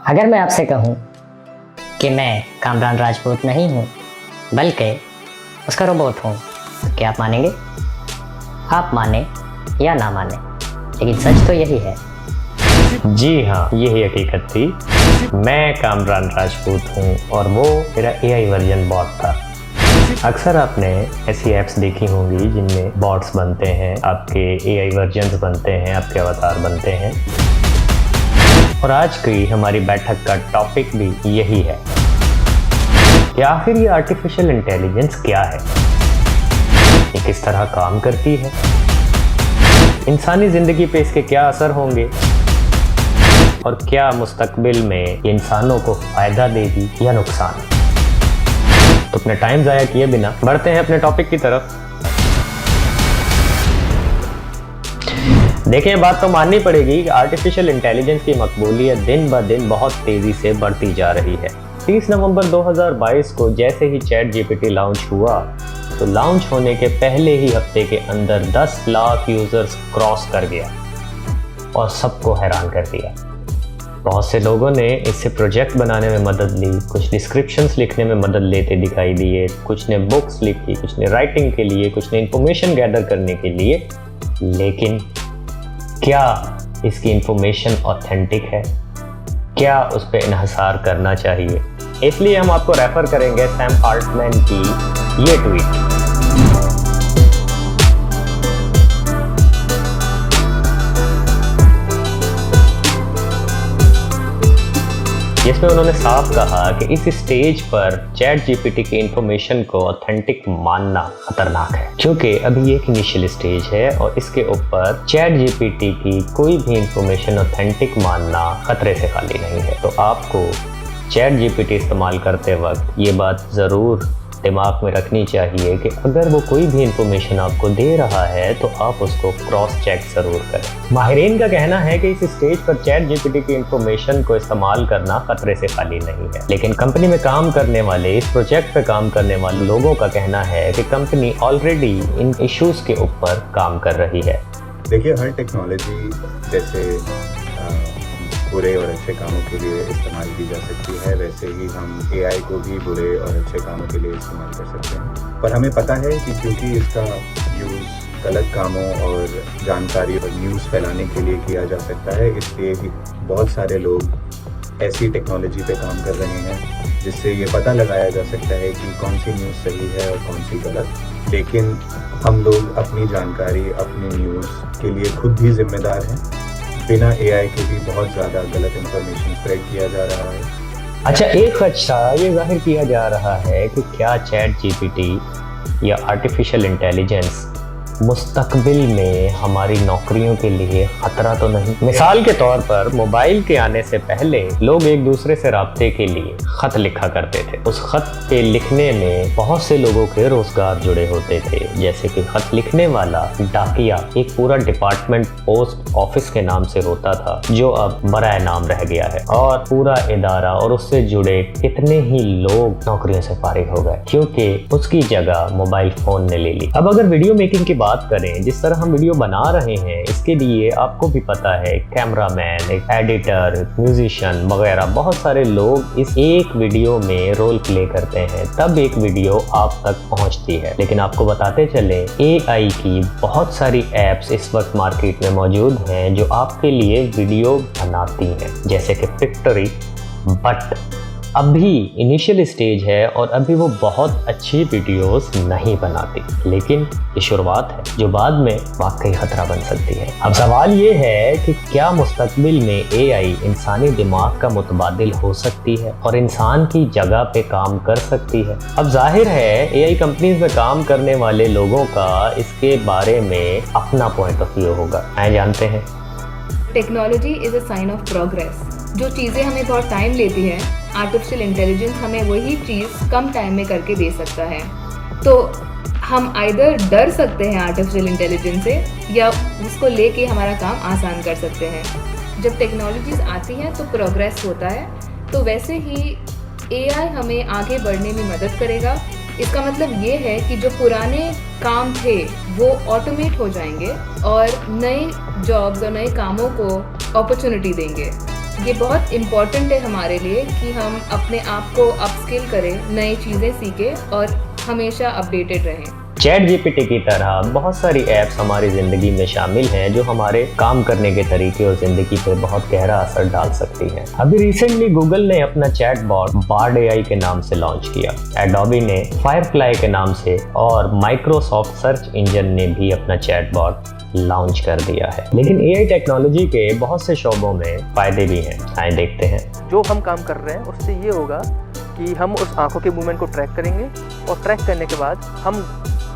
अगर मैं आपसे कहूँ कि मैं कामरान राजपूत नहीं हूँ बल्कि उसका रोबोट हूँ, तो क्या आप मानेंगे? आप माने या ना माने, लेकिन सच तो यही है। जी हाँ, यही हकीकत थी। मैं कामरान राजपूत हूँ और वो मेरा AI वर्जन बॉट था। अक्सर आपने ऐसी ऐप्स देखी होंगी जिनमें बॉट्स बनते हैं, आपके AI वर्जन्स बनते हैं, आपके अवतार बनते हैं। और आज की हमारी बैठक का टॉपिक भी यही है कि आखिर ये आर्टिफिशियल इंटेलिजेंस क्या है, ये किस तरह काम करती है, इंसानी ज़िंदगी पे इसके क्या असर होंगे और क्या मुस्तकबिल में ये इंसानों को फ़ायदा देगी या नुकसान। तो अपने टाइम ज़ाया किए बिना बढ़ते हैं अपने टॉपिक की तरफ। देखिए, बात तो माननी पड़ेगी कि आर्टिफिशियल इंटेलिजेंस की मकबूलियत दिन ब दिन बहुत तेज़ी से बढ़ती जा रही है। 30 नवंबर 2022 को जैसे ही चैट GPT लॉन्च हुआ तो लॉन्च होने के पहले ही हफ्ते के अंदर 10 लाख यूज़र्स क्रॉस कर गया और सबको हैरान कर दिया। बहुत से लोगों ने इससे प्रोजेक्ट बनाने में मदद ली, कुछ डिस्क्रिप्शंस लिखने में मदद लेते दिखाई दिए, कुछ ने बुक्स लिखी, कुछ ने राइटिंग के लिए, कुछ ने इंफॉर्मेशन गैदर करने के लिए। लेकिन क्या इसकी इंफॉर्मेशन ऑथेंटिक है? क्या उस पर इन्हिसार करना चाहिए? इसलिए हम आपको रेफर करेंगे सैम आल्टमैन की ये ट्वीट। जिसमें उन्होंने साफ कहा कि इस स्टेज पर चैट GPT की इंफॉर्मेशन को ऑथेंटिक मानना खतरनाक है, क्योंकि अभी ये एक इनिशियल स्टेज है और इसके ऊपर चैट GPT की कोई भी इंफॉर्मेशन ऑथेंटिक मानना खतरे से खाली नहीं है। तो आपको चैट GPT इस्तेमाल करते वक्त ये बात ज़रूर दिमाग में रखनी चाहिए कि अगर वो कोई भी इंफॉर्मेशन आपको दे रहा है तो आप उसको क्रॉस चेक ज़रूर करें। माहिरीन का कहना है कि इस स्टेज पर चैट GPT की इंफॉर्मेशन को इस्तेमाल करना खतरे से खाली नहीं है, लेकिन कंपनी में काम करने वाले, इस प्रोजेक्ट पे काम करने वाले लोगों का कहना है कि कंपनी ऑलरेडी इन इश्यूज़ के ऊपर काम कर रही है। देखिए, हर टेक्नोलॉजी जैसे बुरे और अच्छे कामों के लिए इस्तेमाल की जा सकती है, वैसे ही हम AI को भी बुरे और अच्छे कामों के लिए इस्तेमाल कर सकते हैं। पर हमें पता है कि क्योंकि इसका यूज़ गलत कामों और जानकारी और न्यूज़ फैलाने के लिए किया जा सकता है, इसलिए ही बहुत सारे लोग ऐसी टेक्नोलॉजी पे काम कर रहे हैं जिससे ये पता लगाया जा सकता है कि कौन सी न्यूज़ सही है और कौन सी गलत। लेकिन हम लोग अपनी जानकारी, अपनी न्यूज़ के लिए खुद भी जिम्मेदार हैं। बिना AI के भी बहुत ज़्यादा गलत इंफॉर्मेशन स्प्रेड किया जा रहा है। अच्छा, एक खदशा ये जाहिर किया जा रहा है कि क्या चैट GPT या आर्टिफिशियल इंटेलिजेंस मुस्तकबिल में हमारी नौकरियों के लिए खतरा तो नहीं? मिसाल के तौर पर मोबाइल के आने से पहले लोग एक दूसरे से राब्ते के लिए खत लिखा करते थे। उस खत के लिखने में बहुत से लोगों के रोजगार जुड़े होते थे, जैसे कि खत लिखने वाला डाकिया एक पूरा डिपार्टमेंट पोस्ट ऑफिस के नाम से होता था, जो अब बराए नाम रह गया है, और पूरा इदारा और उससे जुड़े कितने ही लोग नौकरियों से फारिग हो गए क्योंकि उसकी जगह मोबाइल फोन ने ले ली। अब अगर वीडियो मेकिंग की बात करें, जिस तरह हम वीडियो बना रहे हैं, इसके लिए आपको भी पता है कैमरामैन, एक एडिटर, म्यूजिशियन वगैरह बहुत सारे लोग इस एक वीडियो में रोल प्ले करते हैं, तब एक वीडियो आप तक पहुंचती है। लेकिन आपको बताते चले, AI की बहुत सारी एप्स इस वक्त मार्केट में मौजूद हैं जो आपके लिए वीडियो बनाती हैं, जैसे कि पिक्टोरी, बट अभी इनिशियल स्टेज है और अभी वो बहुत अच्छी वीडियोस नहीं बनाती, लेकिन ये शुरुआत है जो बाद में वाकई खतरा बन सकती है। अब सवाल ये है कि क्या मुस्तकबिल में AI इंसानी दिमाग का मुतबादिल हो सकती है और इंसान की जगह पे काम कर सकती है? अब जाहिर है AI कंपनीज में काम करने वाले लोगों का इसके बारे में अपना पॉइंट ऑफ व्यू होगा। आइए जानते हैं। Technology is a sign of progress. जो चीज़ें हमें बहुत टाइम लेती हैं, आर्टिफिशियल इंटेलिजेंस हमें वही चीज़ कम टाइम में करके दे सकता है। तो हम आइदर डर सकते हैं आर्टिफिशियल इंटेलिजेंस से या उसको लेके हमारा काम आसान कर सकते हैं। जब टेक्नोलॉजीज आती हैं तो प्रोग्रेस होता है, तो वैसे ही AI हमें आगे बढ़ने में मदद करेगा। इसका मतलब ये है कि जो पुराने काम थे वो ऑटोमेट हो जाएंगे और नए जॉब्स और नए कामों को अपॉर्चुनिटी देंगे। ये बहुत इम्पॉर्टेंट है हमारे लिए कि हम अपने आप को अपस्किल करें, नई चीज़ें सीखें और हमेशा अपडेटेड रहें। चैट जीपीटी की तरह बहुत सारी ऐप्स हमारी ज़िंदगी में शामिल हैं जो हमारे काम करने के तरीके और ज़िंदगी पर बहुत गहरा असर डाल सकती हैं। अभी रिसेंटली गूगल ने अपना चैट बॉट बार्ड एआई के नाम से लॉन्च किया, एडोबी ने फायरफ्लाई के नाम से और माइक्रोसॉफ्ट सर्च इंजन ने भी अपना चैट बॉट लॉन्च कर दिया है। लेकिन एआई टेक्नोलॉजी के बहुत से शोबों में फ़ायदे भी हैं, आइए देखते हैं। जो हम काम कर रहे हैं उससे ये होगा कि हम उस आँखों के मूवमेंट को ट्रैक करेंगे और ट्रैक करने के बाद हम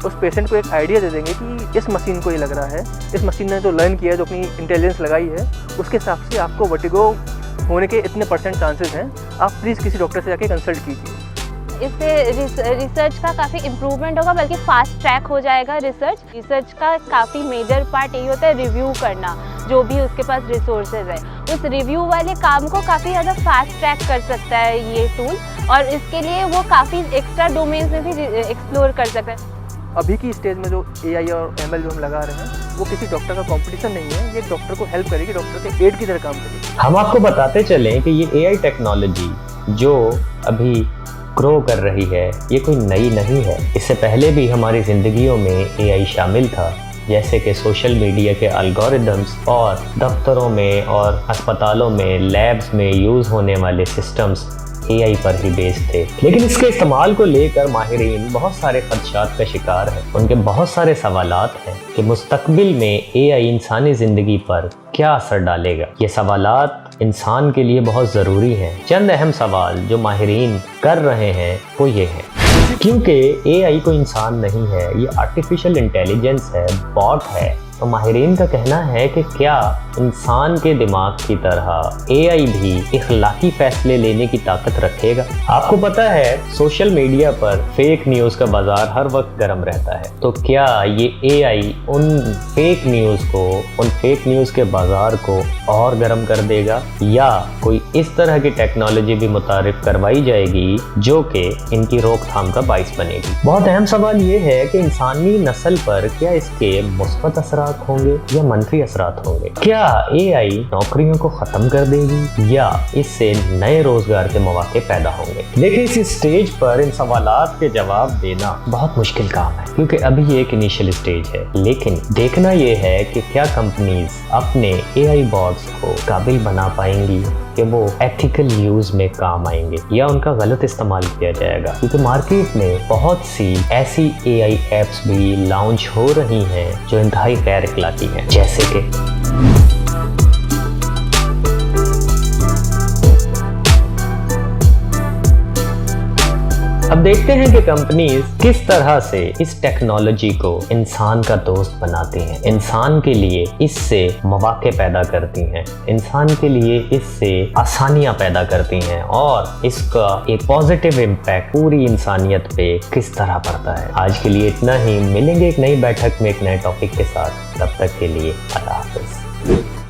उस पेशेंट को एक आइडिया दे देंगे कि इस मशीन को ये लग रहा है, इस मशीन ने जो लर्न किया है, जो अपनी इंटेलिजेंस लगाई है, उसके हिसाब से आपको वर्टिगो होने के इतने % चांसेस हैं, आप प्लीज़ किसी डॉक्टर से जाके कंसल्ट कीजिए। इससे रिसर्च का काफ़ी इम्प्रूवमेंट होगा, बल्कि फास्ट ट्रैक हो जाएगा रिसर्च का काफ़ी मेजर पार्ट यही होता है रिव्यू करना, जो भी उसके पास रिसोर्सेज है उस रिव्यू वाले काम को काफ़ी ज़्यादा फास्ट ट्रैक कर सकता है ये टूल, और इसके लिए वो काफ़ी एक्स्ट्रा डोमेन्स में भी एक्सप्लोर कर सकता है। अभी की स्टेज में जो एआई और एमएल जो हम लगा रहे हैं वो किसी डॉक्टर का कंपटीशन नहीं है, ये डॉक्टर को हेल्प करेगी, डॉक्टर के एड की तरह काम करेगी। हम आपको बताते चलें कि ये एआई टेक्नोलॉजी जो अभी ग्रो कर रही है ये कोई नई नहीं है। इससे पहले भी हमारी ज़िंदगियों में एआई शामिल था, जैसे कि सोशल मीडिया के एल्गोरिदम्स और दफ्तरों में और अस्पतालों में लैब्स में यूज़ होने वाले सिस्टम्स एआई पर ही बेस्ड थे। लेकिन इसके इस्तेमाल को लेकर माहिरीन बहुत सारे खदशात का शिकार हैं। उनके बहुत सारे सवालात हैं कि मुस्तकबिल में एआई इंसानी ज़िंदगी पर क्या असर डालेगा। ये सवालात इंसान के लिए बहुत ज़रूरी हैं। चंद अहम सवाल जो माहिरीन कर रहे हैं वो ये हैं, क्योंकि एआई कोई इंसान नहीं है, ये आर्टिफिशियल इंटेलिजेंस है, बॉट है, तो माहिरीन का कहना है कि क्या इंसान के दिमाग की तरह एआई भी इखलाकी फैसले लेने की ताकत रखेगा। आपको पता है सोशल मीडिया पर फेक न्यूज़ का बाजार हर वक्त गर्म रहता है, तो क्या ये एआई उन फेक न्यूज़ के बाजार को और गर्म कर देगा, या कोई इस तरह की टेक्नोलॉजी भी मुतारिफ करवाई जाएगी जो कि इनकी रोकथाम का बाइस बनेगी। बहुत अहम सवाल ये है कि इंसानी नस्ल पर क्या इसके मुस्बत असरात होंगे या मनफी असरात होंगे। क्या एआई नौकरियों को खत्म कर देगी या इससे नए रोजगार के मौके पैदा होंगे। देखिए, इस स्टेज पर इन सवालात के जवाब देना बहुत मुश्किल काम है, क्योंकि अभी ये एक इनिशियल स्टेज है। लेकिन देखना ये है कि क्या कंपनीज अपने एआई बॉट्स को काबिल बना पाएंगी कि वो एथिकल यूज में काम आएंगे या उनका गलत इस्तेमाल किया जाएगा। क्योंकि मार्केट में बहुत सी ऐसी एआई एप्स भी लॉन्च हो रही हैं जो इंतहाई गैर इखलाकी हैं, जैसे कि अब देखते हैं कि कंपनीज किस तरह से इस टेक्नोलॉजी को इंसान का दोस्त बनाती हैं, इंसान के लिए इससे मौके पैदा करती हैं, इंसान के लिए इससे आसानियां पैदा करती हैं और इसका एक पॉजिटिव इम्पैक्ट पूरी इंसानियत पे किस तरह पड़ता है। आज के लिए इतना ही, मिलेंगे एक नई बैठक में एक नए टॉपिक के साथ, तब तक के लिए अल्लाह हाफ़िज़।